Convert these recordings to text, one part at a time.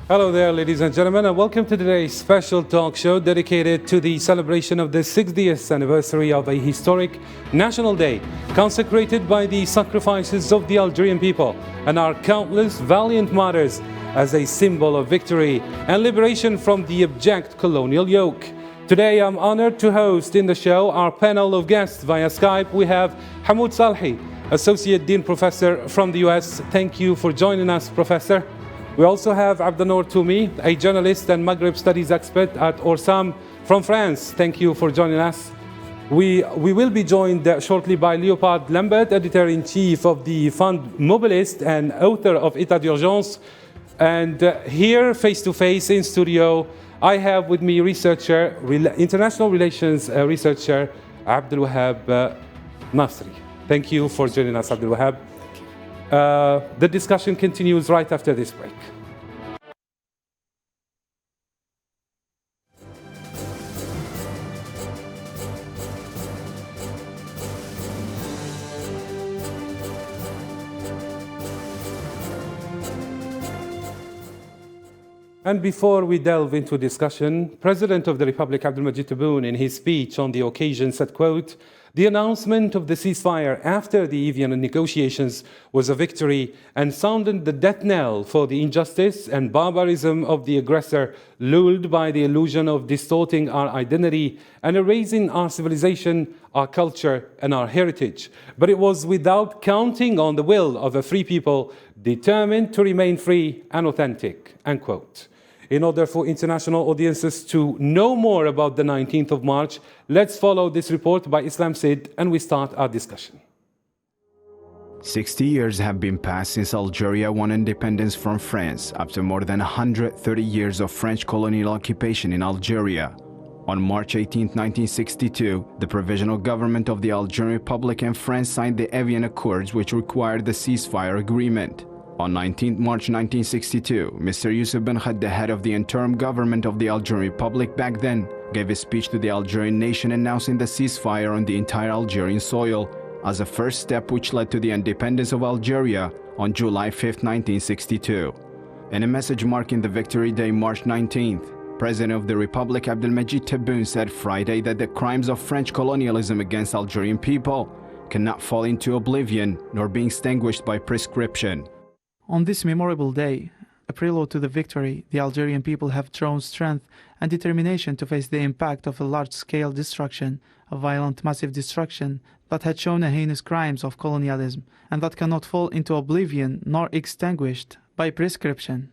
Hello there, ladies and gentlemen, and welcome to today's special talk show dedicated to the celebration of the 60th anniversary of a historic national day, consecrated by the sacrifices of the Algerian people and our countless valiant martyrs as a symbol of victory and liberation from the abject colonial yoke. Today, I'm honored to host in the show our panel of guests via Skype. We have Hamoud Salhi, Associate Dean Professor from the US. Thank you for joining us, Professor. We also have Abdenour Toumi, a journalist and Maghreb studies expert at Orsam from France. Thank you for joining us. We will be joined shortly by Leopold Lambert, editor-in-chief of the Fund Mobilist and author of État d'Urgence. And here, face-to-face in studio, I have with me international relations researcher Abdul Wahab Nasri. Thank you for joining us, Abdul Wahab. The discussion continues right after this break. And before we delve into discussion, President of the Republic Abdelmadjid Tebboune, in his speech on the occasion, said, quote, "The announcement of the ceasefire after the Evian negotiations was a victory and sounded the death knell for the injustice and barbarism of the aggressor, lulled by the illusion of distorting our identity and erasing our civilization, our culture, and our heritage. But it was without counting on the will of a free people determined to remain free and authentic," end quote. In order for international audiences to know more about the 19th of March, let's follow this report by Islam Sid, and we start our discussion. 60 years have been passed since Algeria won independence from France after more than 130 years of French colonial occupation in Algeria. On March 18, 1962, the Provisional Government of the Algerian Republic and France signed the Evian Accords, which required the ceasefire agreement. On 19 March 1962, Mr. Youssef Ben Khad, the head of the interim government of the Algerian Republic back then, gave a speech to the Algerian nation announcing the ceasefire on the entire Algerian soil as a first step which led to the independence of Algeria on July 5, 1962. In a message marking the Victory Day, March 19th, President of the Republic Abdelmadjid Tebboune said Friday that the crimes of French colonialism against Algerian people cannot fall into oblivion nor be extinguished by prescription. On this memorable day, a prelude to the victory, the Algerian people have drawn strength and determination to face the impact of a large-scale destruction, a violent massive destruction that had shown the heinous crimes of colonialism and that cannot fall into oblivion nor extinguished by prescription.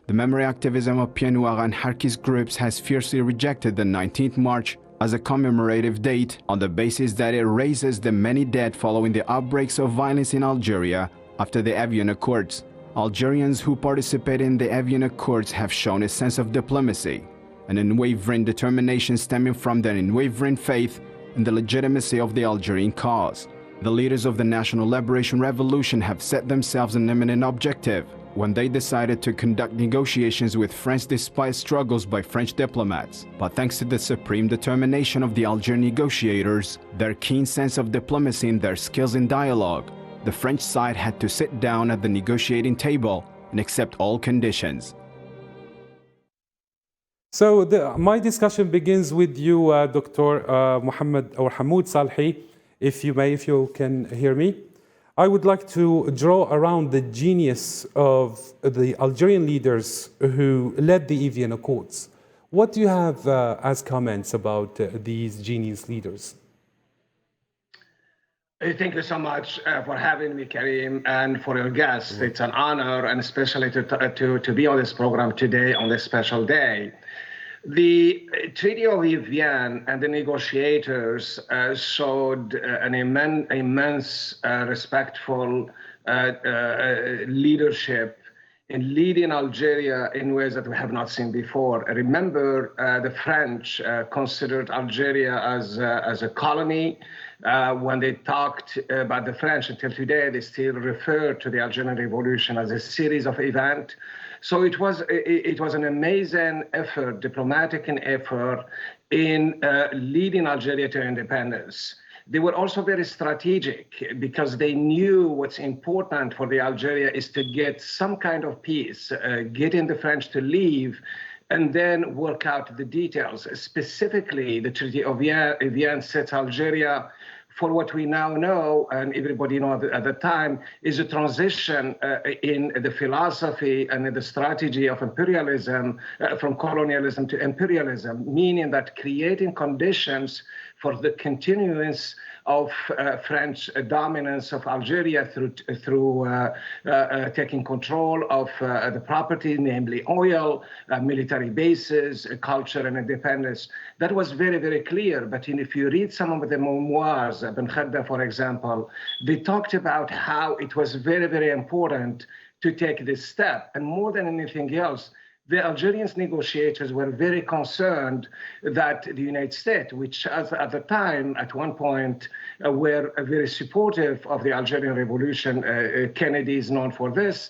The memory activism of Pied Noir and Harkis groups has fiercely rejected the 19th March as a commemorative date on the basis that it raises the many dead following the outbreaks of violence in Algeria after the Evian Accords. Algerians who participate in the Evian Accords have shown a sense of diplomacy, an unwavering determination stemming from their unwavering faith in the legitimacy of the Algerian cause. The leaders of the National Liberation Revolution have set themselves an eminent objective when they decided to conduct negotiations with France despite struggles by French diplomats. But thanks to the supreme determination of the Algerian negotiators, their keen sense of diplomacy and their skills in dialogue, the French side had to sit down at the negotiating table and accept all conditions. So my discussion begins with you, Dr. Mohammed or Hamoud Salhi, if you can hear me. I would like to draw around the genius of the Algerian leaders who led the Evian Accords. What do you have as comments about these genius leaders? Thank you so much for having me, Karim, and for your guests. It's an honor, and especially to be on this program today on this special day. The Treaty of Evian and the negotiators showed an immense respectful leadership in leading Algeria in ways that we have not seen before. Remember, the French considered Algeria as a colony. When they talked about the French until today, they still refer to the Algerian Revolution as a series of events. So it was an amazing effort, diplomatic effort, in leading Algeria to independence. They were also very strategic because they knew what's important for the Algeria is to get some kind of peace, getting the French to leave, and then work out the details. Specifically, the Treaty of Evian sets Algeria for what we now know, and everybody knows at the time, is a transition in the philosophy and in the strategy of imperialism, from colonialism to imperialism, meaning that creating conditions for the continuance of French dominance of Algeria through taking control of the property, namely oil, military bases, culture, and independence. That was very, very clear. But if you read some of the memoirs, Ben Khadda, for example, they talked about how it was very, very important to take this step. And more than anything else, the Algerian negotiators were very concerned that the United States, which at the time, at one point, were very supportive of the Algerian Revolution. Kennedy is known for this.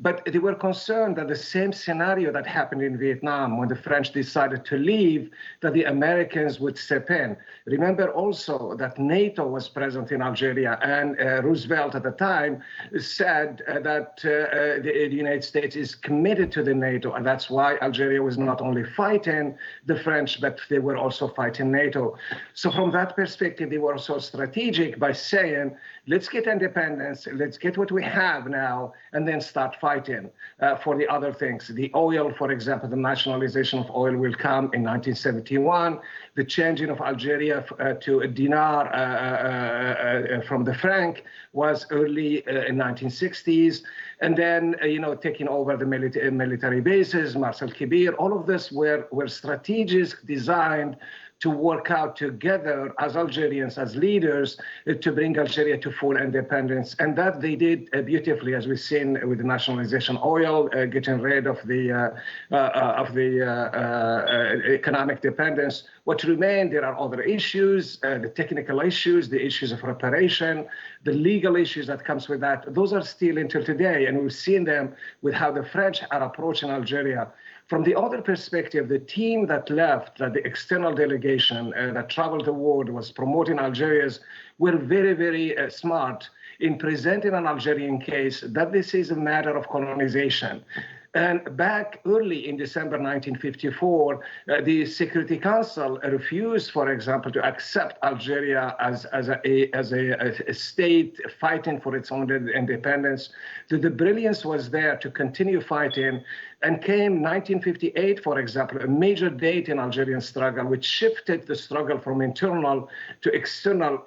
But they were concerned that the same scenario that happened in Vietnam when the French decided to leave, that the Americans would step in. Remember also that NATO was present in Algeria, and Roosevelt at the time said that the United States is committed to the NATO, and that's why Algeria was not only fighting the French, but they were also fighting NATO. So from that perspective, they were so strategic by saying, let's get independence, let's get what we have now, and then start fighting for the other things. The oil, for example, the nationalization of oil will come in 1971. The changing of Algeria to a dinar from the franc was early in 1960s. And then, taking over the military bases, Marcel Kibir, all of this were strategies designed to work out together as Algerians, as leaders, to bring Algeria to full independence. And that they did beautifully, as we've seen with the nationalization of oil, getting rid of the economic dependence. What remained, there are other issues, the technical issues, the issues of reparation, the legal issues that comes with that. Those are still until today, and we've seen them with how the French are approaching Algeria. From the other perspective, the team that left, the external delegation that traveled the world, was promoting Algeria's, were very, very smart in presenting an Algerian case that this is a matter of colonization. And back early in December 1954, the Security Council refused, for example, to accept Algeria as a state fighting for its own independence. The brilliance was there to continue fighting. And came 1958, for example, a major date in Algerian struggle, which shifted the struggle from internal to external,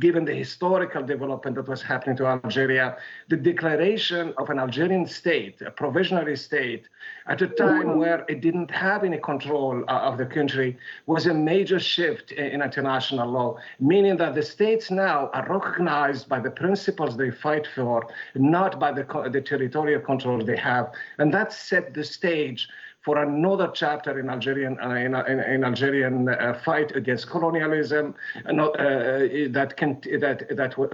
given the historical development that was happening to Algeria. The declaration of an Algerian state, a provisionary state, at a time where it didn't have any control of the country, was a major shift in international law, meaning that the states now are recognized by the principles they fight for, not by the territorial control they have. And that set the stage for another chapter in Algerian fight against colonialism, that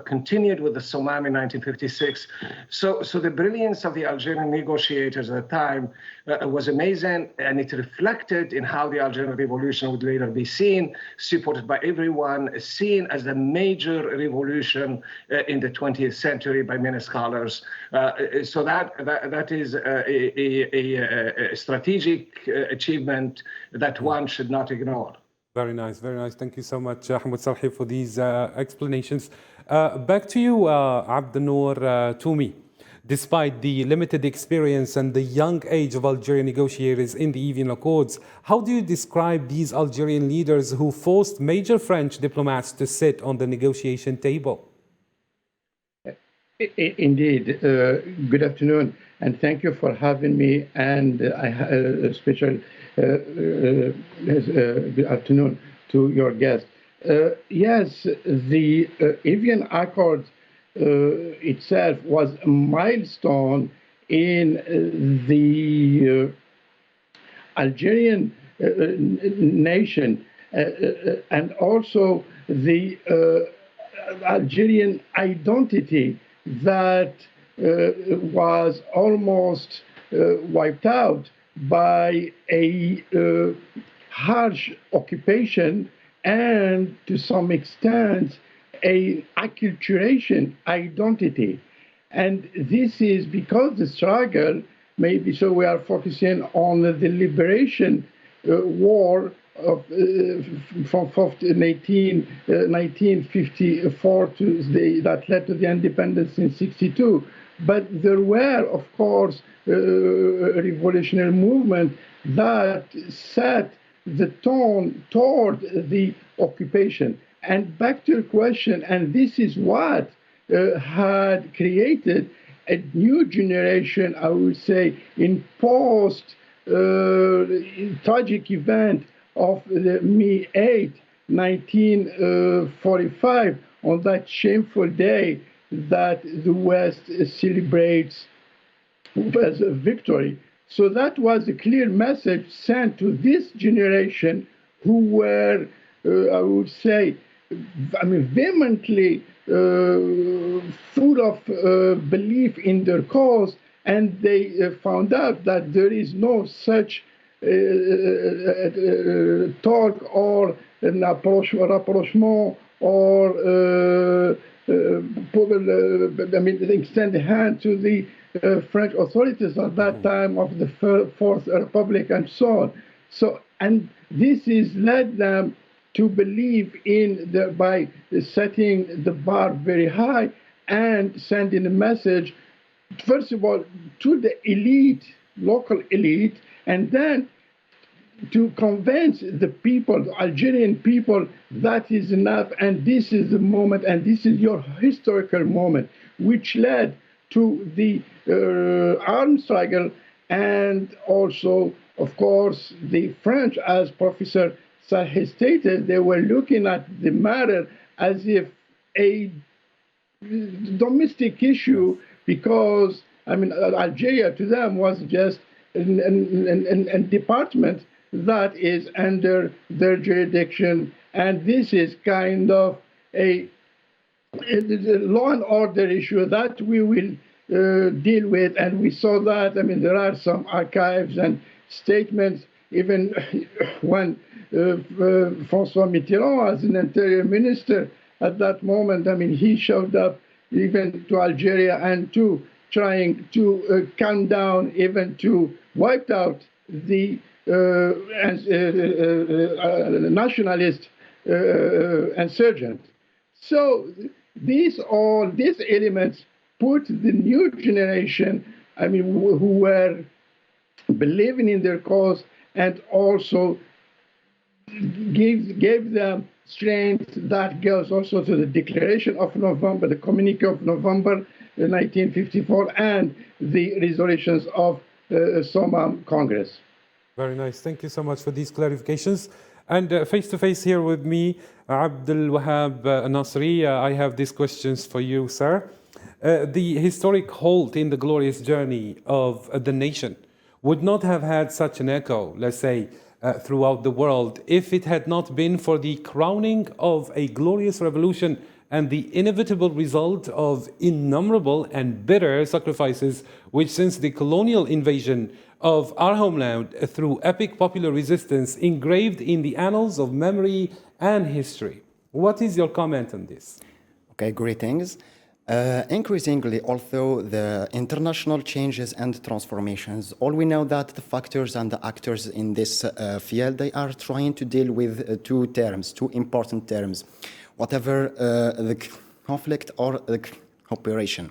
continued with the Somam in 1956. So the brilliance of the Algerian negotiators at the time was amazing, and it reflected in how the Algerian Revolution would later be seen, supported by everyone, seen as a major revolution in the 20th century by many scholars. So that is a strategic achievement that one should not ignore. Very nice, very nice. Thank you so much, Ahmed Salhi, for these explanations. Back to you, Abdenour Toumi. Despite the limited experience and the young age of Algerian negotiators in the Evian Accords, how do you describe these Algerian leaders who forced major French diplomats to sit on the negotiation table? Indeed. Good afternoon, and thank you for having me. And a special good afternoon to your guest. Yes, the Evian Accords itself was a milestone in the Algerian nation, and also the Algerian identity that was almost wiped out by a harsh occupation and, to some extent, a acculturation identity. And this is because the struggle, maybe so we are focusing on the liberation war of, from 1954 to that led to the independence in 62. But there were, of course, a revolutionary movement that set the tone toward the occupation. And back to your question, and this is what had created a new generation, I would say, in post tragic event of the May 8, 1945, on that shameful day that the West celebrates as a victory. So that was a clear message sent to this generation who were, I would say, vehemently full of belief in their cause, and they found out that there is no such talk or an rapprochement or extend the hand to the French authorities at that time of the Fourth Republic and so on. So, and this is led them to believe in by setting the bar very high and sending a message, first of all, to the elite, local elite, and then to convince the people, the Algerian people, that is enough, and this is the moment, and this is your historical moment, which led to the armed struggle, and also, of course, the French, as Professor Saleh stated, they were looking at the matter as if a domestic issue, because, Algeria to them was just a department that is under their jurisdiction, and this is kind of a law and order issue that we will deal with, and we saw that. There are some archives and statements, even when François Mitterrand, as an interior minister at that moment, he showed up even to Algeria and to trying to calm down, even to wipe out the nationalist insurgent. So these elements put the new generation, who were believing in their cause, and also gave them strength that goes also to the Declaration of November, the Communique of November 1954, and the resolutions of Somam Congress. Very nice. Thank you so much for these clarifications. And face to face here with me, Abdul Wahab Nasri, I have these questions for you, sir. The historic halt in the glorious journey of the nation would not have had such an echo, let's say, throughout the world if it had not been for the crowning of a glorious revolution and the inevitable result of innumerable and bitter sacrifices which, since the colonial invasion of our homeland through epic popular resistance, engraved in the annals of memory and history. What is your comment on this? Okay, greetings. Increasingly, although the international changes and transformations, all we know that the factors and the actors in this field, they are trying to deal with two important terms, whatever the conflict or the cooperation,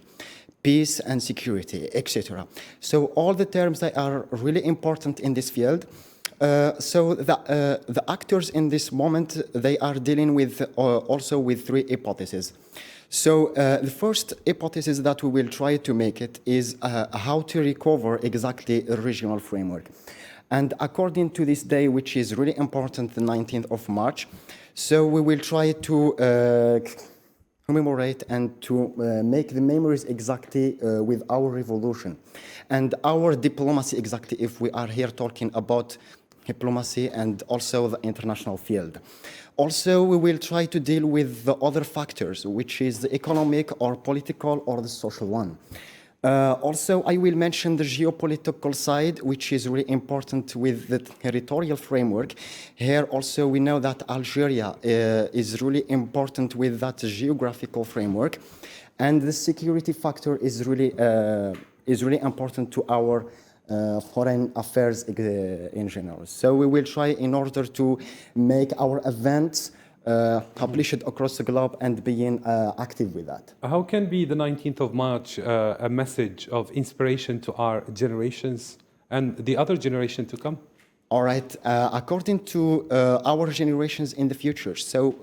peace and security, etc. So all the terms that are really important in this field. So the actors in this moment, they are dealing with also with three hypotheses. So the first hypothesis that we will try to make it is how to recover exactly a regional framework. And according to this day, which is really important, the 19th of March, so we will try to commemorate and to make the memories exactly with our revolution and our diplomacy exactly, if we are here talking about diplomacy and also the international field. Also, we will try to deal with the other factors, which is the economic or political or the social one. Also, I will mention the geopolitical side, which is really important with the territorial framework. Here also we know that Algeria is really important with that geographical framework, and the security factor is really important to our foreign affairs in general. So we will try in order to make our events publish it across the globe and being active with that. How can be the 19th of March a message of inspiration to our generations and the other generation to come? All right, according to our generations in the future, so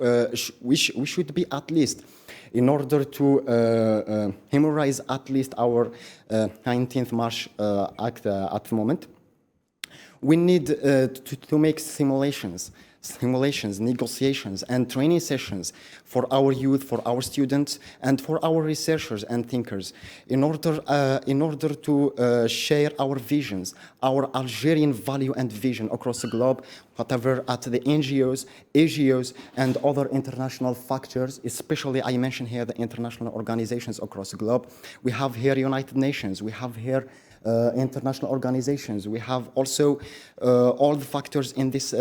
we should be at least, in order to memorize at least our 19th March act at the moment, we need to make simulations, negotiations, and training sessions for our youth, for our students, and for our researchers and thinkers, in order to share our visions, our Algerian value and vision across the globe, whatever at the NGOs, AGOs, and other international factors, especially I mention here the international organizations across the globe. We have here United Nations, we have here international organizations. We have also all the factors in this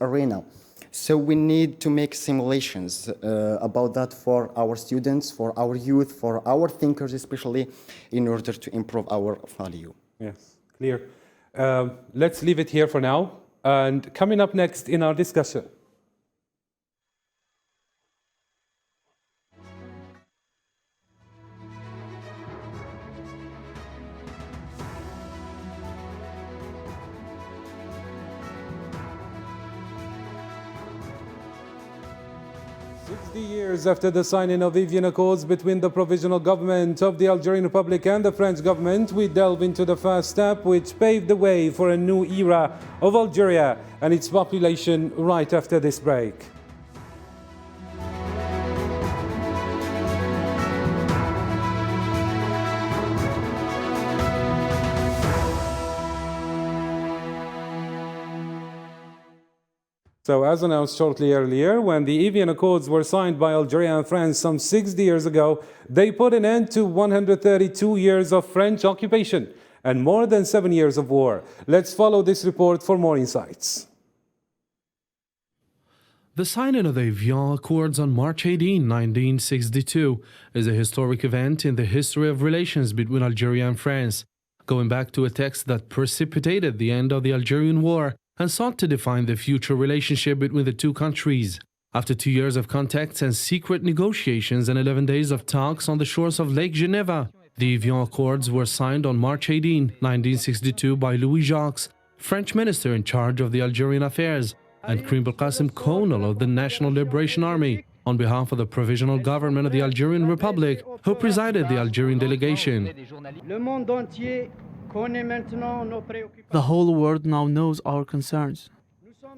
arena. So we need to make simulations about that for our students, for our youth, for our thinkers especially, in order to improve our value. Yes, clear. Let's leave it here for now. And coming up next in our discussion, years after the signing of Evian Accords between the provisional government of the Algerian Republic and the French government, we delve into the first step which paved the way for a new era of Algeria and its population right after this break. So as announced shortly earlier, when the Evian Accords were signed by Algeria and France some 60 years ago, they put an end to 132 years of French occupation and more than 7 years of war. Let's follow this report for more insights. The signing of the Evian Accords on March 18, 1962 is a historic event in the history of relations between Algeria and France, going back to a text that precipitated the end of the Algerian War and sought to define the future relationship between the two countries. After 2 years of contacts and secret negotiations and 11 days of talks on the shores of Lake Geneva, the Evian Accords were signed on March 18, 1962 by Louis Jacques, French minister in charge of the Algerian affairs, and Karim Belkacem, colonel of the National Liberation Army, on behalf of the provisional government of the Algerian Republic, who presided the Algerian delegation. The whole world now knows our concerns.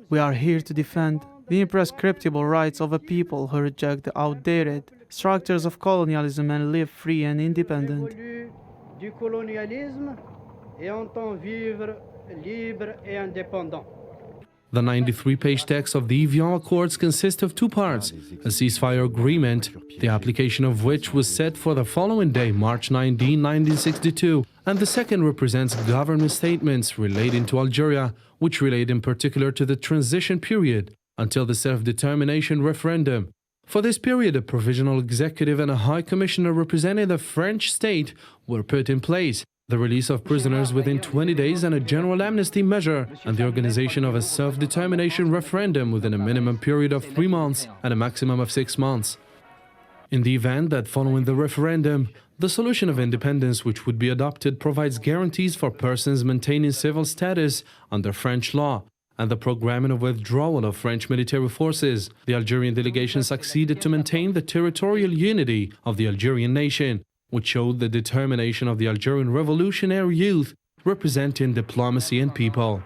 We are here to defend the imprescriptible rights of a people who reject the outdated structures of colonialism and live free and independent. The 93-page text of the Evian Accords consists of two parts: a ceasefire agreement, the application of which was set for the following day, March 19, 1962, and the second represents government statements relating to Algeria, which relate in particular to the transition period until the self-determination referendum. For this period, a provisional executive and a high commissioner representing the French state were put in place, the release of prisoners within 20 days and a general amnesty measure, and the organization of a self-determination referendum within a minimum period of 3 months and a maximum of 6 months. In the event that following the referendum, the solution of independence which would be adopted provides guarantees for persons maintaining civil status under French law, and the programming of withdrawal of French military forces, the Algerian delegation succeeded to maintain the territorial unity of the Algerian nation, which showed the determination of the Algerian revolutionary youth representing diplomacy and people.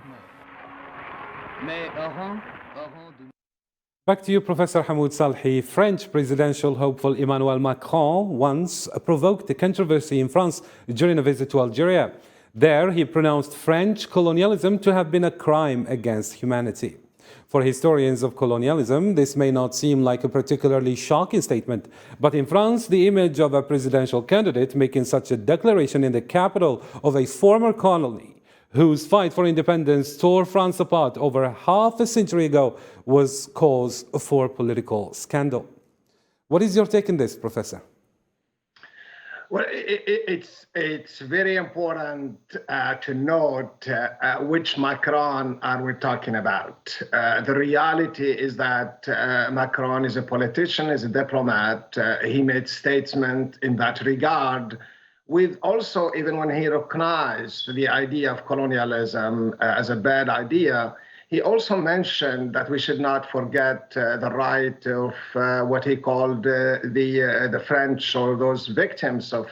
Back to you, Professor Hamoud Salhi. French presidential hopeful Emmanuel Macron once provoked a controversy in France during a visit to Algeria. There, he pronounced French colonialism to have been a crime against humanity. For historians of colonialism, this may not seem like a particularly shocking statement, but in France, the image of a presidential candidate making such a declaration in the capital of a former colony whose fight for independence tore France apart over half a century ago was cause for political scandal. What is your take on this, Professor? Well, it's very important to note which Macron are we talking about. The reality is that Macron is a politician, is a diplomat. He made statements in that regard, with also, even when he recognized the idea of colonialism as a bad idea, he also mentioned that we should not forget the right of what he called the French, or those victims of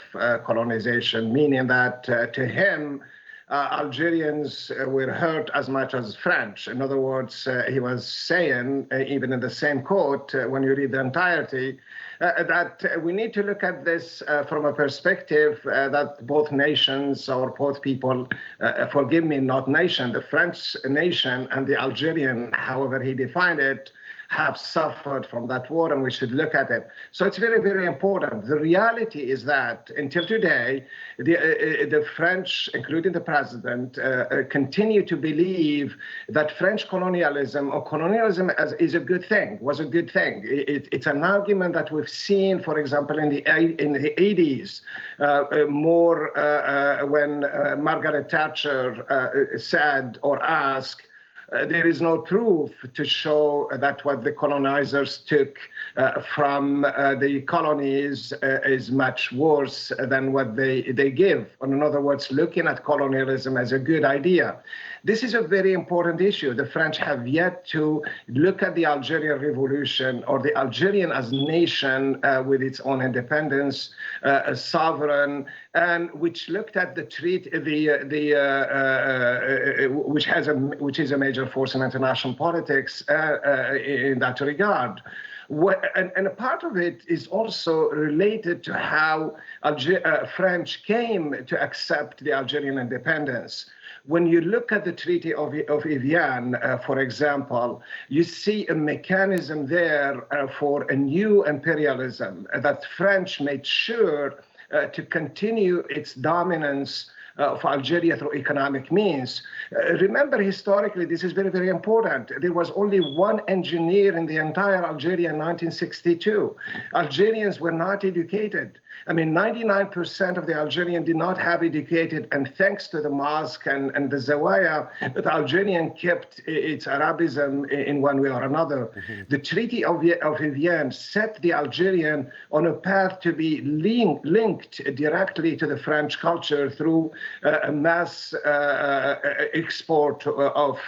colonization, meaning that to him, Algerians were hurt as much as French. In other words, he was saying, even in the same quote, when you read the entirety, that we need to look at this from a perspective that both nations, or both people, forgive me, not nation, the French nation and the Algerian, however he defined it, have suffered from that war, and we should look at it. So it's very, very important. The reality is that until today, the French, including the president, continue to believe that French colonialism, or colonialism is a good thing, was a good thing. It's an argument that we've seen, for example, in the 80s, more when Margaret Thatcher said or asked, there is no proof to show that what the colonizers took from the colonies is much worse than what they give. In other words, looking at colonialism as a good idea. This is a very important issue. The French have yet to look at the Algerian Revolution, or the Algerian as nation with its own independence, sovereign, and which looked at the treaty, which is a major force in international politics in that regard. And a part of it is also related to how French came to accept the Algerian independence. When you look at the Treaty of Evian, for example, you see a mechanism there for a new imperialism that French made sure to continue its dominance of Algeria through economic means. Remember, historically, this is very, very important. There was only one engineer in the entire Algeria in 1962. Algerians were not educated. I mean, 99% of the Algerians did not have educated, and thanks to the mosque and the Zawaya, the Algerian kept its Arabism in one way or another. Mm-hmm. The Treaty of Evian set the Algerian on a path to be linked directly to the French culture through a mass export of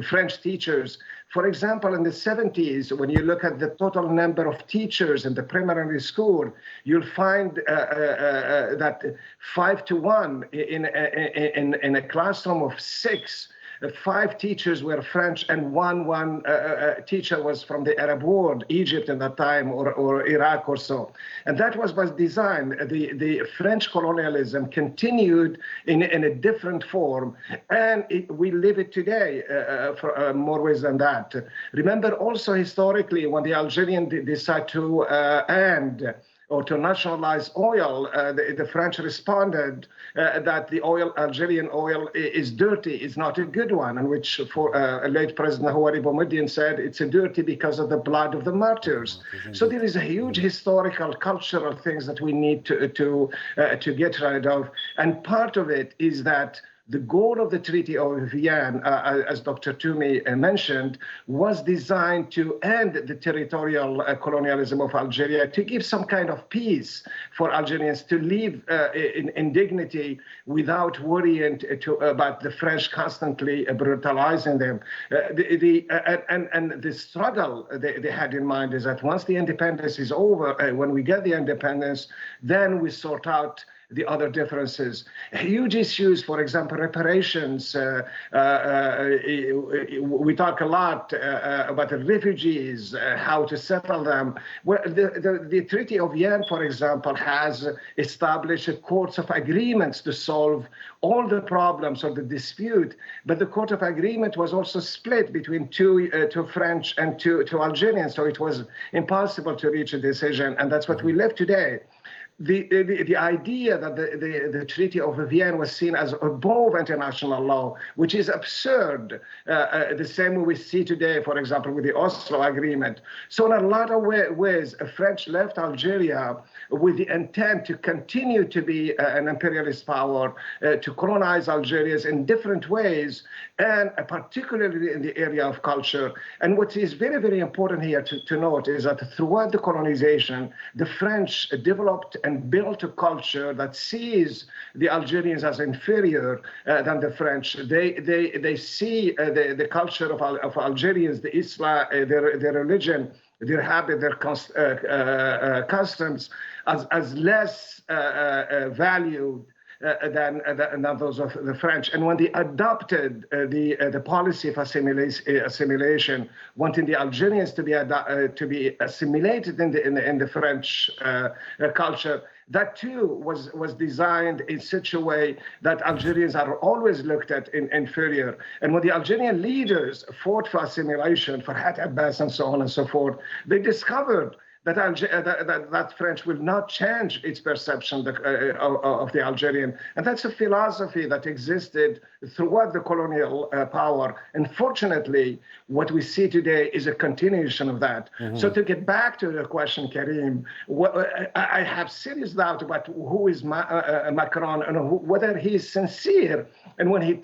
French teachers. For example, in the 70s, when you look at the total number of teachers in the primary school, you'll find that 5 to 1 in a classroom of 6. 5 teachers were French, and one teacher was from the Arab world, Egypt at that time, or Iraq or so. And that was by design. The French colonialism continued in a different form, and we live it today for more ways than that. Remember also historically, when the Algerians decided to end or to nationalize oil, the French responded that the Algerian oil is dirty, is not a good one, and which for late President Houari Boumediene said it's a dirty because of the blood of the martyrs. So there is a huge historical, cultural things that we need to get rid of, and part of it is that the goal of the Treaty of Evian, as Dr. Toomey mentioned, was designed to end the territorial colonialism of Algeria, to give some kind of peace for Algerians to live in dignity without worrying about the French constantly brutalizing them. And the struggle they had in mind is that once the independence is over, when we get the independence, then we sort out the other differences. Huge issues, for example, reparations. We talk a lot about the refugees, how to settle them. Well, the Treaty of Vienna, for example, has established courts of agreements to solve all the problems of the dispute. But the Court of Agreement was also split between two French and two Algerians, so it was impossible to reach a decision, and that's what we live today. The idea that the Treaty of Vienna was seen as above international law, which is absurd, the same way we see today, for example, with the Oslo Agreement. So in a lot of ways, French left Algeria with the intent to continue to be an imperialist power, to colonize Algeria in different ways, and particularly in the area of culture. And what is very, very important here to note is that throughout the colonization, the French developed and built a culture that sees the Algerians as inferior than the French. They see the culture of Algerians, the Islam, their religion, their habit, their customs as less valued than those of the French. And when they adopted the policy of assimilation, wanting the Algerians to be assimilated in the French culture, that too was designed in such a way that Algerians are always looked at inferior. And when the Algerian leaders fought for assimilation, for Hat Abbas and so on and so forth, they discovered that French will not change its perception of the Algerian. And that's a philosophy that existed throughout the colonial power. Unfortunately, what we see today is a continuation of that. So to get back to the question, Karim, I have serious doubt about who is Macron and whether he is sincere. And when he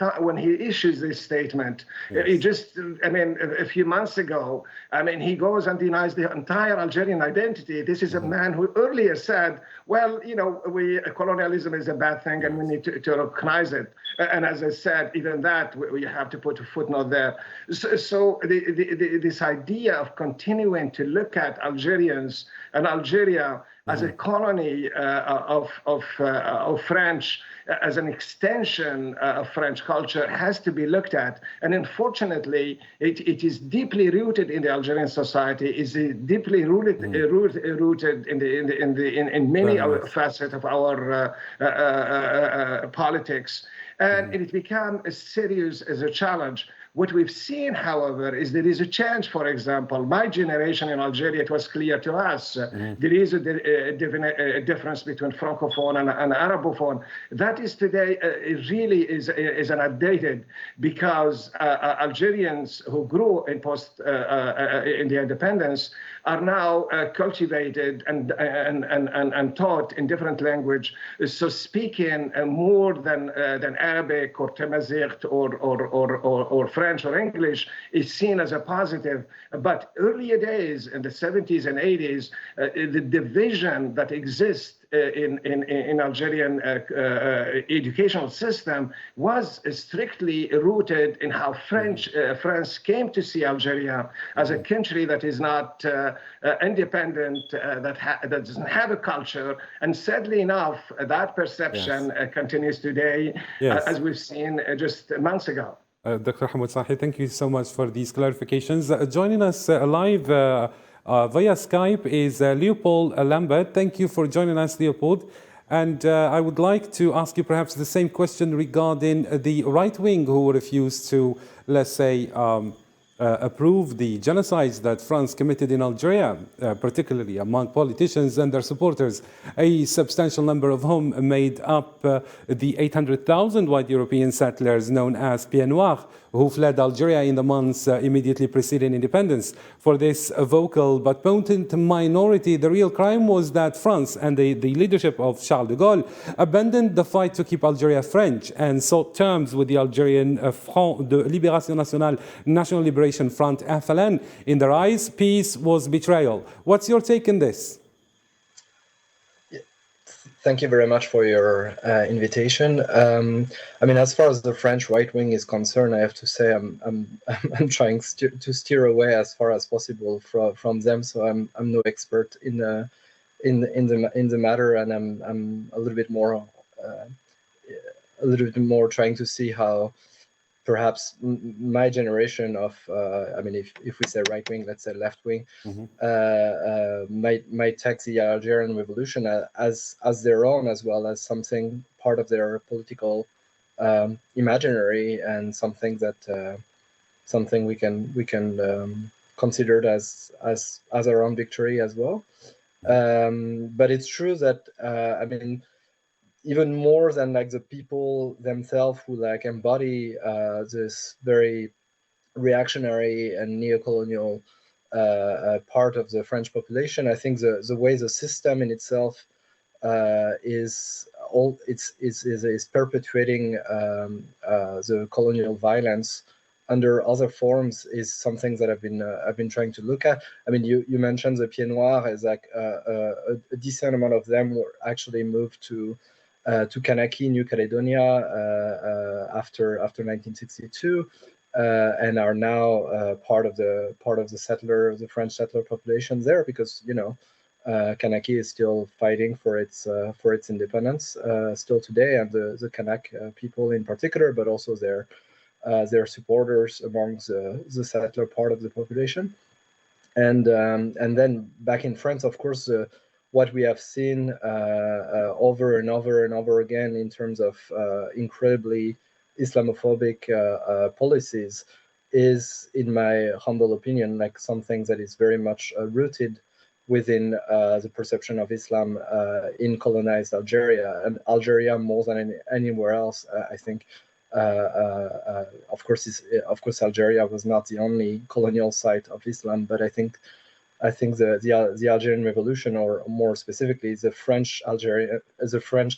issues this statement, he just, a few months ago, he goes and denies the entire Algerian identity. This is a man who earlier said, well, colonialism is a bad thing and we need to recognize it. And as I said, even that, we have to put a footnote there. So this idea of continuing to look at Algerians and Algeria as a colony of French, as an extension of French culture, has to be looked at. And unfortunately, it is deeply rooted in the Algerian society, is deeply rooted in many facets of our politics. And it became as serious as a challenge. What we've seen, however, is there is a change. For example, my generation in Algeria, it was clear to us, there is a difference between Francophone and Arabophone. That is today really is an outdated, because Algerians who grew in the independence are now cultivated and taught in different language. So speaking more than Arabic or Tamazight or French or English is seen as a positive. But earlier days, in the 70s and 80s, the division that exists in Algerian educational system was strictly rooted in how France came to see Algeria as a country that is not independent, that doesn't have a culture. And sadly enough, that perception continues today, as we've seen just months ago. Dr. Hamoud Sahi, thank you so much for these clarifications. Joining us live via Skype is Leopold Lambert. Thank you for joining us, Leopold. And I would like to ask you perhaps the same question regarding the right wing who refused to, let's say, approve the genocides that France committed in Algeria, particularly among politicians and their supporters, a substantial number of whom made up the 800,000 white European settlers known as Pieds Noirs, who fled Algeria in the months immediately preceding independence. For this vocal but potent minority, the real crime was that France and the leadership of Charles de Gaulle abandoned the fight to keep Algeria French and sought terms with the Algerian Front de Libération Nationale, National Liberation Front, FLN. In their eyes, peace was betrayal. What's your take on this? Thank you very much for your invitation. As far as the French right wing is concerned, I have to say I'm trying to steer away as far as possible from them. So I'm no expert in the matter, and I'm a little bit more a little bit more trying to see how perhaps my generation of, I mean, if we say right wing, let's say left wing, might take the Algerian Revolution as their own, as well as something part of their political imaginary, and something that something we can consider as our own victory as well. But it's true that I mean, even more than like the people themselves who like embody this very reactionary and neo-colonial part of the French population, I think the way the system in itself is perpetuating the colonial violence under other forms is something that I've been trying to look at. I mean, you mentioned the Pieds Noirs, as like a decent amount of them were actually moved to Kanaki, New Caledonia, after 1962, and are now part of the French settler population there, because Kanaki is still fighting for its independence still today, and the Kanak people in particular, but also their supporters amongst the settler part of the population. And then back in France, of course, what we have seen over and over and over again in terms of incredibly Islamophobic policies is, in my humble opinion, like something that is very much rooted within the perception of Islam in colonized Algeria, and Algeria more than anywhere else. I think, of course, Algeria was not the only colonial site of Islam, but I think the Algerian Revolution, or more specifically the French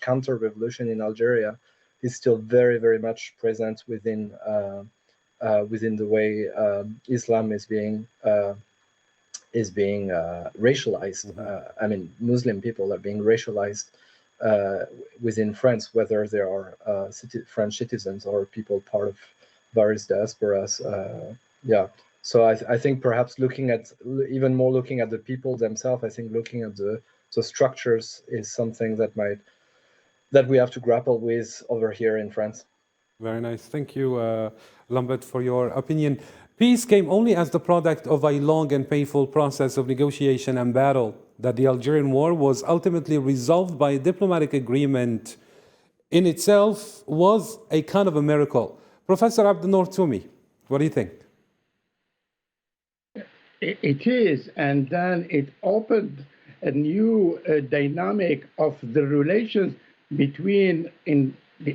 counter-revolution in Algeria, is still very, very much present within the way Islam is being racialized. I mean, Muslim people are being racialized within France, whether they are French citizens or people part of various diasporas. So I think perhaps looking at the people themselves, I think looking at the structures is something that we have to grapple with over here in France. Very nice. Thank you, Lambert, for your opinion. Peace came only as the product of a long and painful process of negotiation and battle. That the Algerian war was ultimately resolved by a diplomatic agreement in itself was a kind of a miracle. Professor Abdelnour Toumi, what do you think? It is, and then it opened a new dynamic of the relations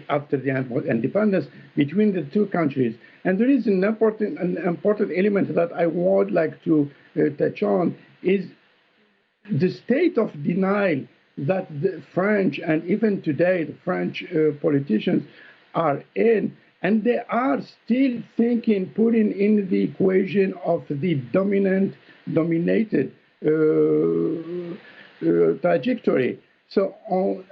after the independence between the two countries. And there is an important element that I would like to touch on, is the state of denial that the French, and even today the French politicians are in. And they are still putting in the equation of the dominated trajectory. So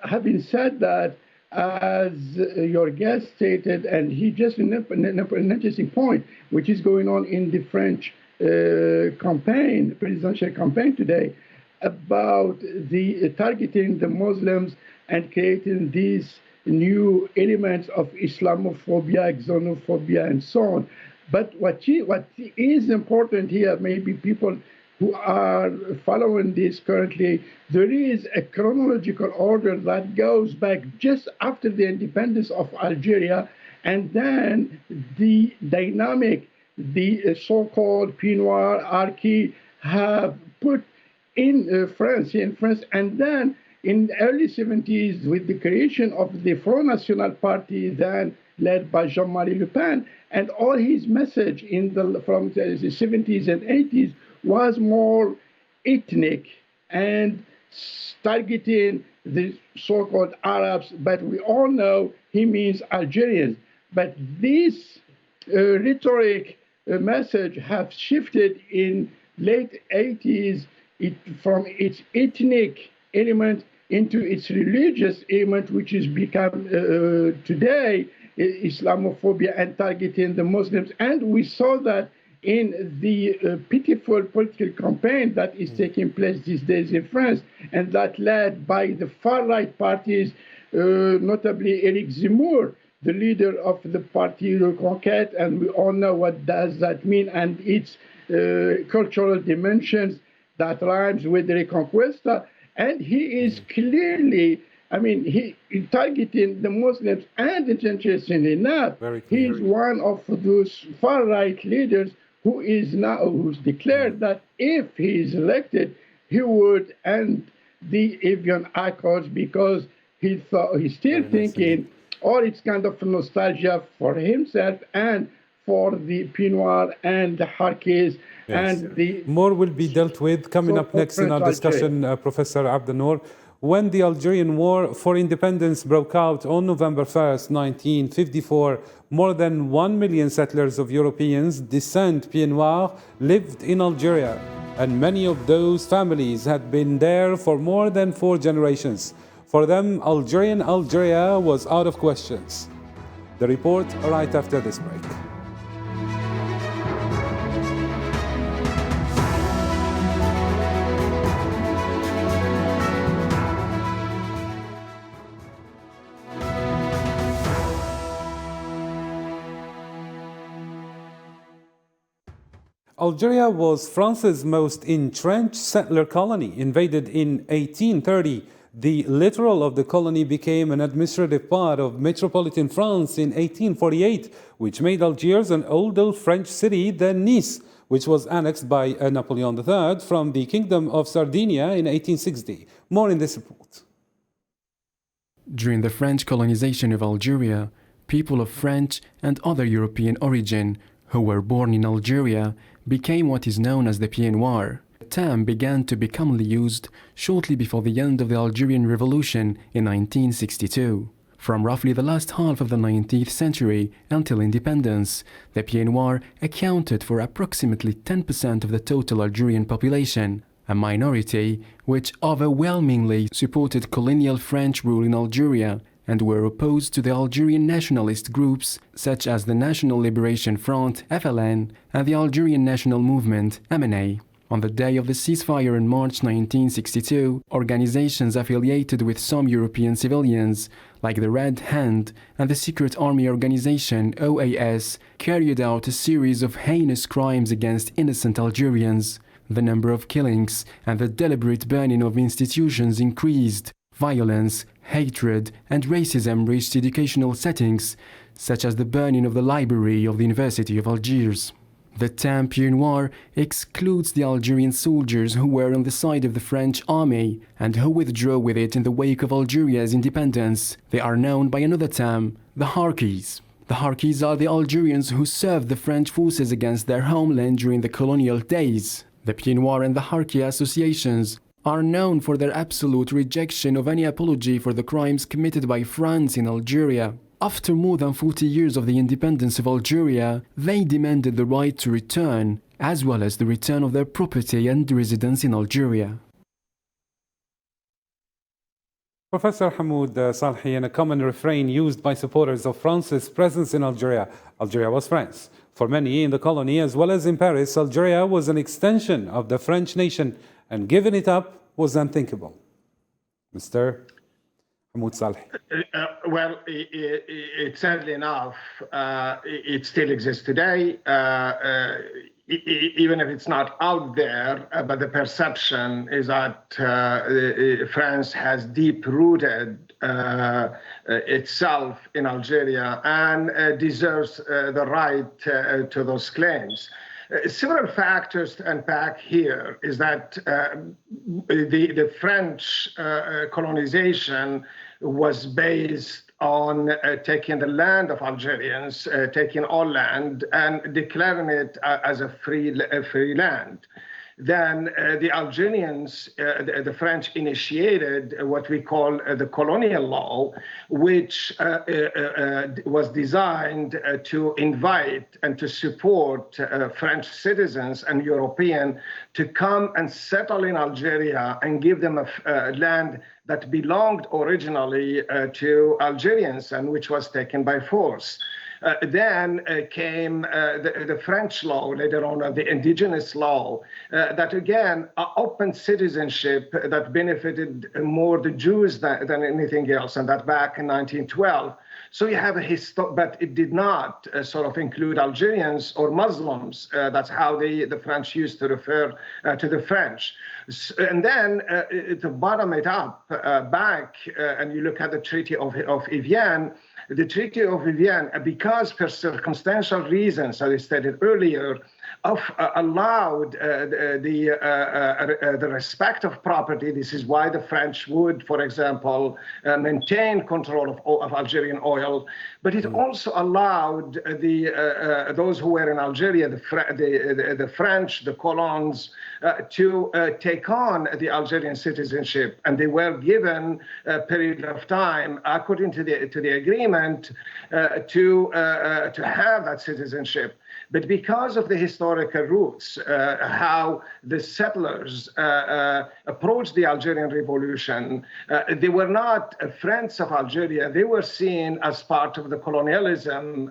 having said that, as your guest stated, and he just an interesting point, which is going on in the French presidential campaign today, about the targeting the Muslims and creating these new elements of Islamophobia, xenophobia, and so on. But what is important here, maybe people who are following this currently, there is a chronological order that goes back just after the independence of Algeria, and then the dynamic, the so-called Pieds Noirs Arki have put in France, and then in the early 70s, with the creation of the Front National Party, then led by Jean-Marie Le Pen, and all his message from the 70s and 80s was more ethnic and targeting the so-called Arabs, but we all know he means Algerians. But this rhetoric message have shifted in late 80s from its ethnic element into its religious element, which has become today Islamophobia and targeting the Muslims. And we saw that in the pitiful political campaign that is taking place these days in France, and that led by the far-right parties notably Eric Zemmour, the leader of the Parti Reconquête, and we all know what does that mean and its cultural dimensions that rhymes with Reconquista. And he is clearly, he targeting the Muslims, and it's interesting enough, he is one of those far-right leaders who's declared that if he is elected, he would end the Evian Accords because he's still thinking, or it's kind of nostalgia for himself and for the Pinot Noir and the Harkis. Yes. And the more will be dealt with coming up next in our discussion, Professor Abdel-Nour. When the Algerian War for Independence broke out on November 1st, 1954, more than 1 million settlers of Europeans descent Pied Noir lived in Algeria, and many of those families had been there for more than 4 generations. For them, Algeria was out of questions. The report right after this break. Algeria was France's most entrenched settler colony. Invaded in 1830, the littoral of the colony became an administrative part of metropolitan France in 1848, which made Algiers an older French city than Nice, which was annexed by Napoleon III from the Kingdom of Sardinia in 1860. More in this report. During the French colonization of Algeria, people of French and other European origin who were born in Algeria became what is known as the Pied Noir. The term began to be commonly used shortly before the end of the Algerian Revolution in 1962. From roughly the last half of the 19th century until independence, the Pied Noir accounted for approximately 10% of the total Algerian population, a minority which overwhelmingly supported colonial French rule in Algeria and were opposed to the Algerian nationalist groups such as the National Liberation Front (FLN) and the Algerian National Movement (MNA). On the day of the ceasefire in March 1962, organizations affiliated with some European civilians, like the Red Hand and the Secret Army Organization (OAS), carried out a series of heinous crimes against innocent Algerians. The number of killings and the deliberate burning of institutions increased. Violence, hatred, and racism reached educational settings, such as the burning of the library of the University of Algiers. The term Pied Noir excludes the Algerian soldiers who were on the side of the French army and who withdrew with it in the wake of Algeria's independence. They are known by another term, the Harkis. The Harkis are the Algerians who served the French forces against their homeland during the colonial days. The Pied Noir and the Harki associations are known for their absolute rejection of any apology for the crimes committed by France in Algeria. After more than 40 years of the independence of Algeria, they demanded the right to return, as well as the return of their property and residence in Algeria. Professor Hamoud Salhi, in a common refrain used by supporters of France's presence in Algeria, Algeria was France. For many in the colony, as well as in Paris, Algeria was an extension of the French nation, and giving it up was unthinkable. Mr. Hamoud Salhi. Well, sadly enough, it still exists today, even if it's not out there, but the perception is that France has deep-rooted itself in Algeria and deserves the right to those claims. Several factors to unpack here is that the French colonization was based on taking the land of Algerians, taking all land and declaring it as a free land. Then the Algerians, the French initiated what we call the colonial law, which was designed to invite and to support French citizens and European to come and settle in Algeria and give them a land that belonged originally to Algerians and which was taken by force. Then came the French law, later on the indigenous law, that again opened citizenship that benefited more the Jews than anything else, and that back in 1912. So you have but it did not sort of include Algerians or Muslims. That's how the French used to refer to the French. And then to bottom it up back, and you look at the Treaty of Evian. The Treaty of Evian, because for circumstantial reasons, as I stated earlier, allowed the respect of property. This is why the French would, for example, maintain control of Algerian oil. But it also allowed those who were in Algeria, the French, the colons, to take on the Algerian citizenship, and they were given a period of time, according to the agreement, to have that citizenship. But because of the historical roots, how the settlers approached the Algerian Revolution, they were not friends of Algeria. They were seen as part of the colonialism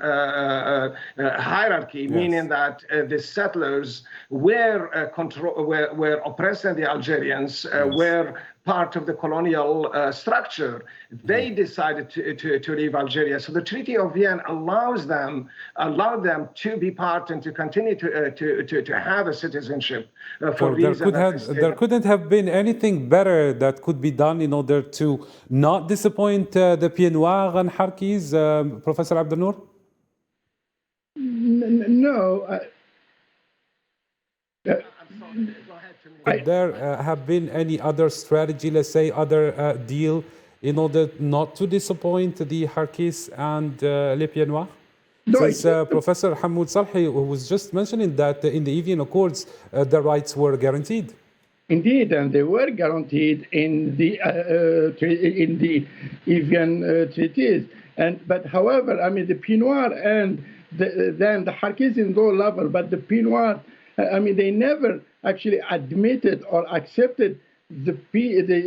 hierarchy, yes. Meaning that the settlers were oppressing the Algerians, yes. Were part of the colonial structure. They decided to leave Algeria. So the Treaty of Evian allowed them to be part and to continue to have a citizenship for reasons. There couldn't have been anything better that could be done in order to not disappoint the Pieds Noirs and Harkis, Professor Abdelnour? No. Could there have been any other strategy, let's say other deal, in order not to disappoint the Harkis and les Pieds Noirs? Since Professor Hamoud Salhi was just mentioning that in the Evian Accords, the rights were guaranteed. Indeed, and they were guaranteed in the Evian treaties. But however, I mean, the Pieds Noirs and then the Harkis in low level, but the Pieds Noirs, I mean, they never actually admitted or accepted the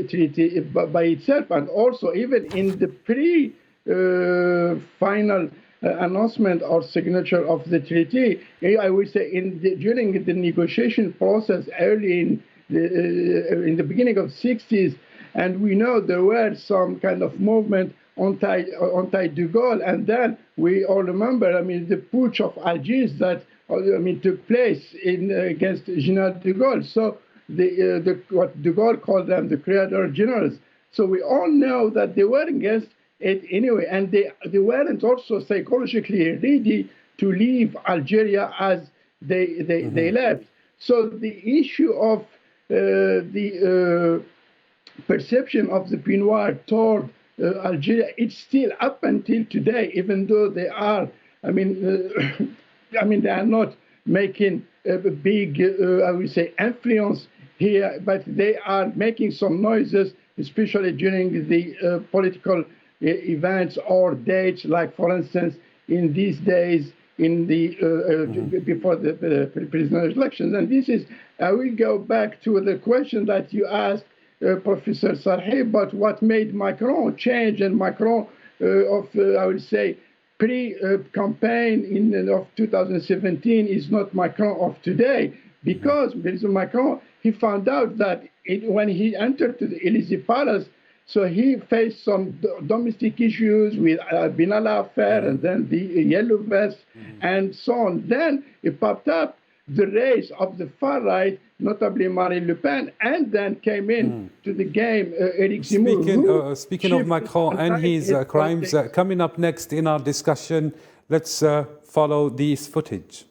treaty by itself, and also even in the final announcement or signature of the treaty, I would say during the negotiation process early in the beginning of the 60s, and we know there were some kind of movement anti-de Gaulle, and then we all remember, I mean, the putsch of Algiers that took place against General de Gaulle. So what de Gaulle called them the creator generals. So we all know that they were against it anyway, and they weren't also psychologically ready to leave Algeria as they left. So the issue of the perception of the Pieds Noirs toward Algeria, it's still up until today, even though they are, they are not making a big, I would say, influence here, but they are making some noises, especially during the political events or dates, like, for instance, in these days, in the before the presidential elections. And this is, I will go back to the question that you asked, Professor Sarhi, but what made Macron change, and Macron I would say, pre-campaign of 2017 is not Macron of today, because Macron, he found out that when he entered to the Élysée Palace, so he faced some domestic issues with Benalla affair and then the yellow vest and so on. Then it popped up the race of the far right, notably Marine Le Pen, and then came in to the game Eric Zemmour. Speaking of Macron and his crimes, coming up next in our discussion, let's follow this footage.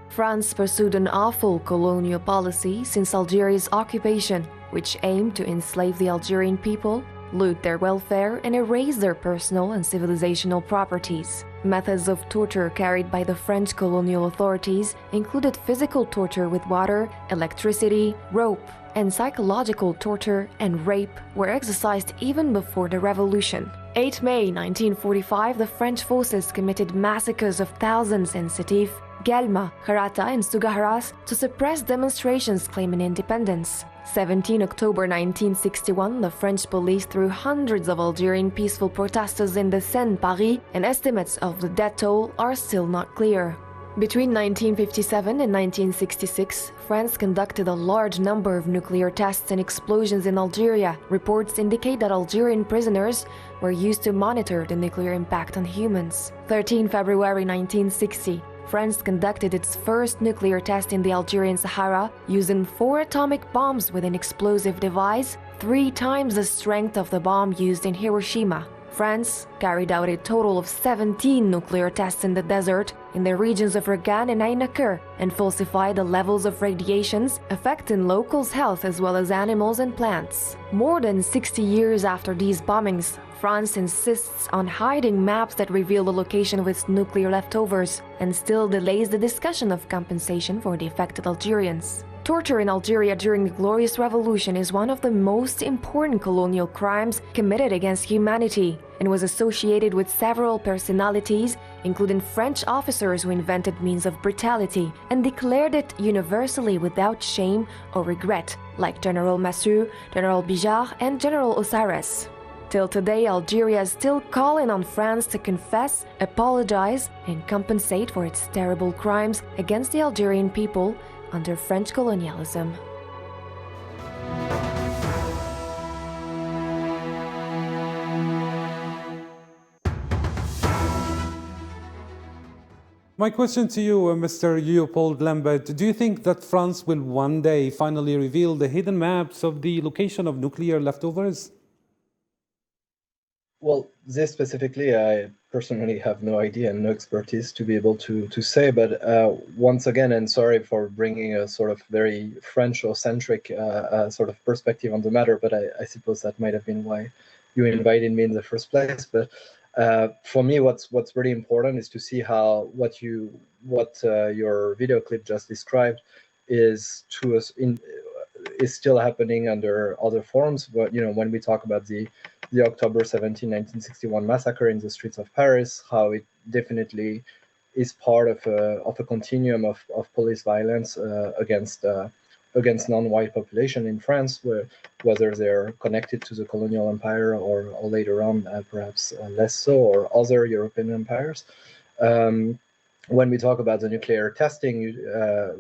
France pursued an awful colonial policy since Algeria's occupation, which aimed to enslave the Algerian people, loot their welfare, and erase their personal and civilizational properties. Methods of torture carried by the French colonial authorities included physical torture with water, electricity, rope, and psychological torture and rape were exercised even before the revolution. 8 May 1945, the French forces committed massacres of thousands in Sétif, Guelma, Harata, and Sugaharas to suppress demonstrations claiming independence. 17 October 1961, the French police threw hundreds of Algerian peaceful protesters in the Seine, Paris, and estimates of the death toll are still not clear. Between 1957 and 1966, France conducted a large number of nuclear tests and explosions in Algeria. Reports indicate that Algerian prisoners were used to monitor the nuclear impact on humans. 13 February 1960, France conducted its first nuclear test in the Algerian Sahara using 4 atomic bombs with an explosive device, 3 times the strength of the bomb used in Hiroshima. France carried out a total of 17 nuclear tests in the desert, in the regions of Regan and Ain Nakur, and falsified the levels of radiations affecting locals' health as well as animals and plants. More than 60 years after these bombings, France insists on hiding maps that reveal the location of its nuclear leftovers and still delays the discussion of compensation for the affected Algerians. Torture in Algeria during the Glorious Revolution is one of the most important colonial crimes committed against humanity and was associated with several personalities, including French officers who invented means of brutality and declared it universally without shame or regret, like General Massu, General Bijard, and General Osiris. Till today, Algeria is still calling on France to confess, apologize, and compensate for its terrible crimes against the Algerian people under French colonialism. My question to you, Mr. Leopold Lambert, do you think that France will one day finally reveal the hidden maps of the location of nuclear leftovers? Well, this specifically, I personally have no idea and no expertise to be able to say. But once again, and sorry for bringing a sort of very French-centric sort of perspective on the matter, but I suppose that might have been why you invited me in the first place. But for me, what's really important is to see how what your video clip just described is still happening under other forms. But when we talk about the October 17, 1961 massacre in the streets of Paris, how it definitely is part of a continuum of police violence against non-white population in France, whether they're connected to the colonial empire or later on perhaps less so, or other European empires. When we talk about the nuclear testing,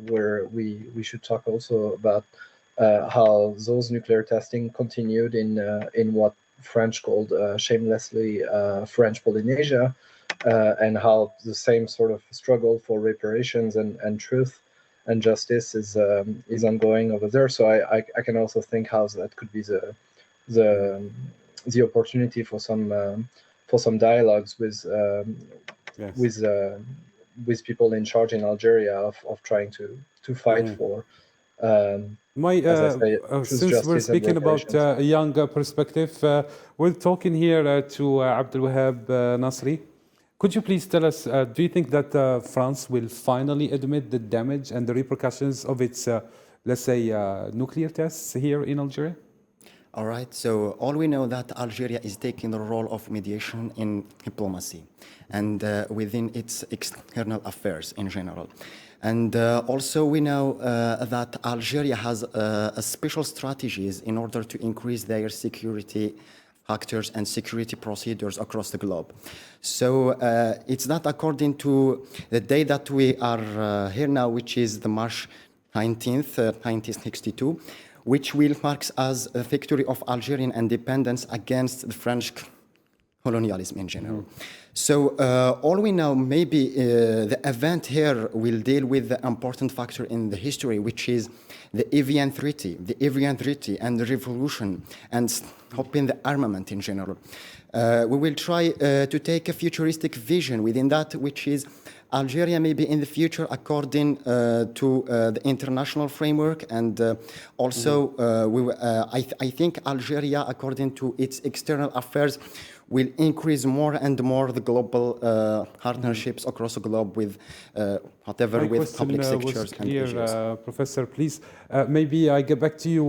where we should talk also about how those nuclear testing continued in what French called shamelessly French Polynesia, and how the same sort of struggle for reparations and truth and justice is ongoing over there. So I can also think how that could be the opportunity for some dialogues with people in charge in Algeria of trying to fight for. Since we're speaking about a younger perspective, we're talking here to Abdul Wahab Nasri. Could you please tell us, do you think that France will finally admit the damage and the repercussions of its, let's say, nuclear tests here in Algeria? All right, so all we know that Algeria is taking the role of mediation in diplomacy and within its external affairs in general. And also we know that Algeria has special strategies in order to increase their security factors and security procedures across the globe. So it's not according to the day that we are here now, which is the March 19th, 1962, which will mark as a victory of Algerian independence against the French colonialism in general. So all we know, maybe the event here will deal with the important factor in the history, which is the Evian Treaty and the revolution and stopping the armament in general. We will try to take a futuristic vision within that, which is Algeria maybe in the future according to the international framework, and also I think Algeria according to its external affairs will increase more and more the global partnerships across the globe with whatever with public sectors and agencies. Professor, please, maybe I get back to you,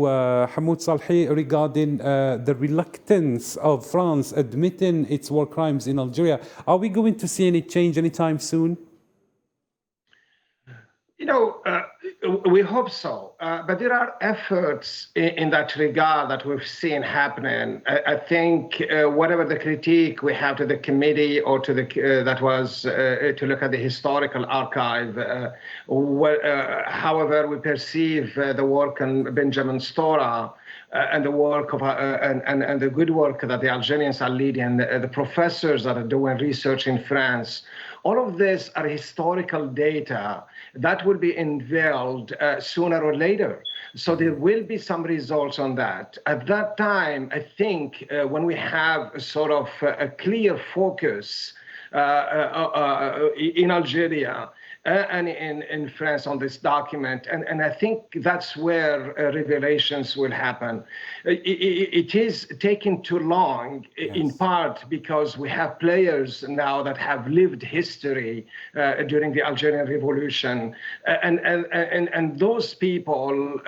Hamoud Salhi, regarding the reluctance of France admitting its war crimes in Algeria. Are we going to see any change anytime soon? We hope so, but there are efforts in that regard that we've seen happening. I think whatever the critique we have to the committee or to that was to look at the historical archive, however we perceive the work on Benjamin Stora and the work of and the good work that the Algerians are leading, the professors that are doing research in France. All of this are historical data that will be unveiled sooner or later. So there will be some results on that. At that time, I think when we have sort of a clear focus in Algeria and in France on this document, and I think that's where revelations will happen. It is taking too long, in part because we have players now that have lived history during the Algerian Revolution, and those people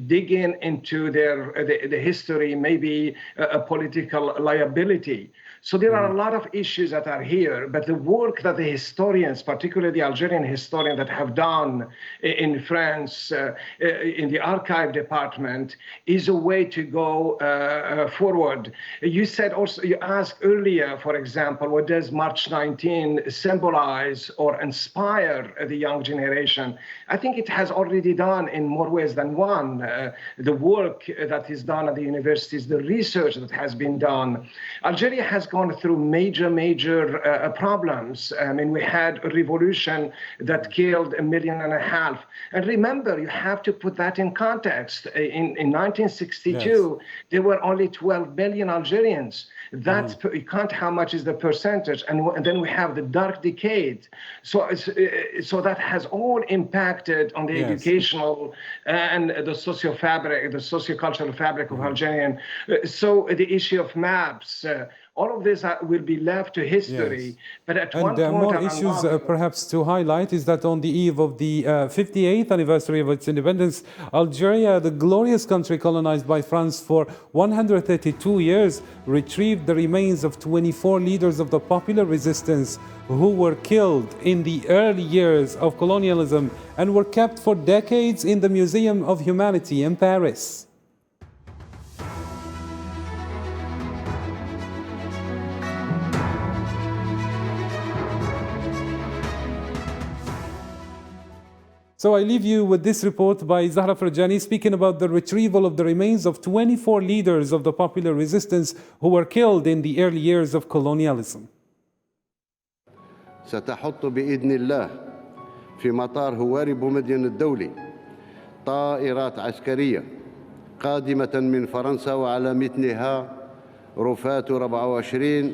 digging into the history may be a political liability. So there are a lot of issues that are here, but the work that the historians, particularly the Algerian historians that have done in France, in the archive department, is a way to go forward. You said also, you asked earlier, for example, what does March 19 symbolize or inspire the young generation? I think it has already done in more ways than one. The work that is done at the universities, the research that has been done. Algeria has gone through major problems. I mean, we had a revolution that killed 1.5 million. And remember, you have to put that in context. In 1962, there were only 12 million Algerians. That's you count how much is the percentage, and then we have the dark decade. So that has all impacted on the educational and the sociocultural fabric of Algerian. So the issue of maps. All of this will be left to history, but at one point... more issues perhaps to highlight is that on the eve of the 58th anniversary of its independence, Algeria, the glorious country colonized by France for 132 years, retrieved the remains of 24 leaders of the popular resistance who were killed in the early years of colonialism and were kept for decades in the Museum of Humanity in Paris. So I leave you with this report by Zahra Farjani speaking about the retrieval of the remains of 24 leaders of the popular resistance who were killed in the early years of colonialism. ستحط بإذن الله في مطار هواري بومدين الدولي طائرات عسكرية قادمة من فرنسا وعلى متنها رفات 24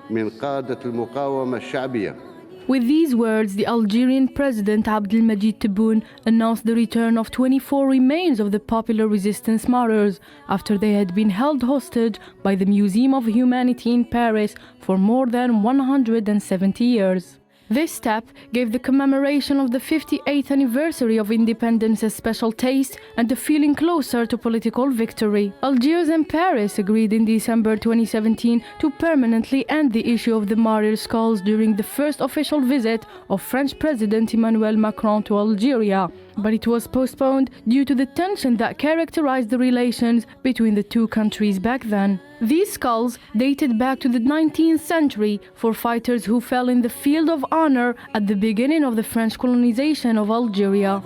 من قادة المقاومة الشعبية. With these words, the Algerian President Abdelmadjid Tebboune announced the return of 24 remains of the popular resistance martyrs after they had been held hostage by the Museum of Humanity in Paris for more than 170 years. This step gave the commemoration of the 58th anniversary of independence a special taste and a feeling closer to political victory. Algiers and Paris agreed in December 2017 to permanently end the issue of the martyrs' skulls during the first official visit of French President Emmanuel Macron to Algeria. But it was postponed due to the tension that characterized the relations between the two countries back then. These skulls dated back to the 19th century for fighters who fell in the field of honor at the beginning of the French colonization of Algeria.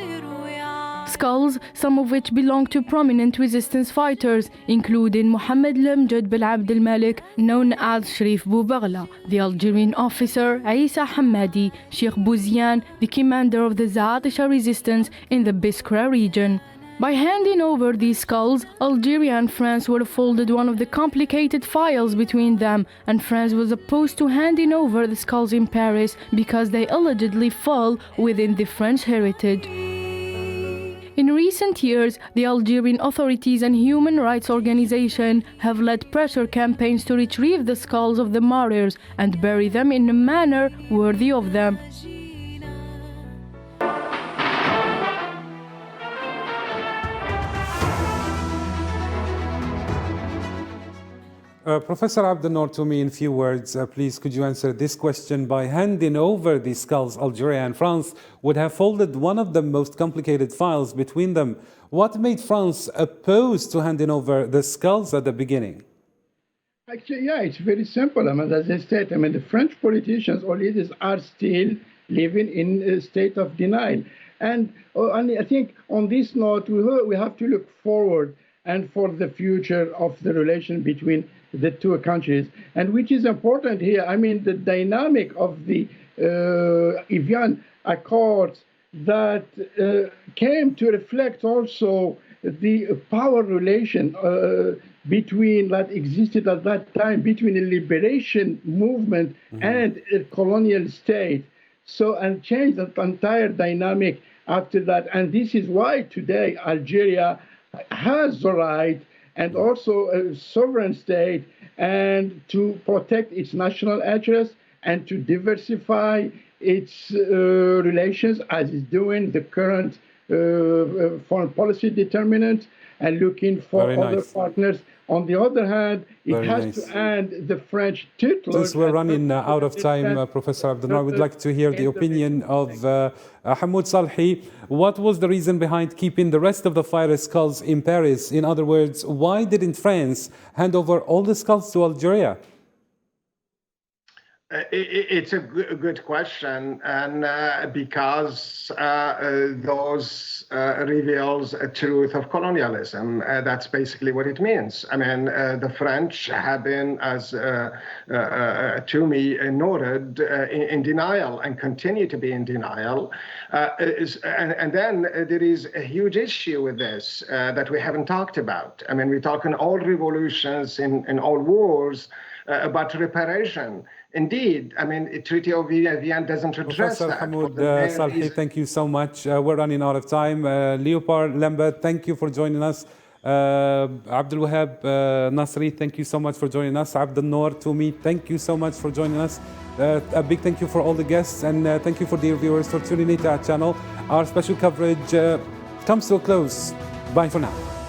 Skulls, some of which belong to prominent resistance fighters, including Mohamed Lemjed Bel Abd el-Malik, known as Sherif Boubaghla, the Algerian officer Isa Hamadi, Sheikh Bouziane, the commander of the Zaatisha resistance in the Biskra region. By handing over these skulls, Algeria and France were afforded one of the complicated files between them, and France was opposed to handing over the skulls in Paris because they allegedly fall within the French heritage. In recent years, the Algerian authorities and human rights organizations have led pressure campaigns to retrieve the skulls of the martyrs and bury them in a manner worthy of them. Professor Abdel-Nour, to me in few words, please could you answer this question? By handing over the skulls, Algeria and France would have folded one of the most complicated files between them. What made France opposed to handing over the skulls at the beginning? Actually, yeah, it's very simple. I mean, as I said, the French politicians or leaders are still living in a state of denial. And I think on this note, we have to look forward and for the future of the relation between the two countries. And which is important here, the dynamic of the Evian Accords that came to reflect also the power relation that existed at that time between the liberation movement and a colonial state. So, and changed the entire dynamic after that. And this is why today Algeria has the right and also a sovereign state and to protect its national interests and to diversify its relations as is doing the current foreign policy determinants and looking for other partners. On the other hand, it has to end the French tutelage. Since we're running out of time, Professor Abdel-Nour, I would like to hear the opinion of Hamoud Salhi. What was the reason behind keeping the rest of the fire skulls in Paris? In other words, why didn't France hand over all the skulls to Algeria? It's a good question, and because those reveals a truth of colonialism. That's basically what it means. The French have been, as Toomey noted, in denial and continue to be in denial. And then there is a huge issue with this that we haven't talked about. We talk in all revolutions, in all wars, about reparation. Indeed, Treaty of Evian doesn't address Professor that. Hamoud Salhi, thank you so much. We're running out of time. Leopard Lambert, thank you for joining us. Abdul Wahab Nasri, thank you so much for joining us. Abdel-Nour Toomey, thank you so much for joining us. A big thank you for all the guests, and thank you for dear viewers for tuning into our channel. Our special coverage comes to a close. Bye for now.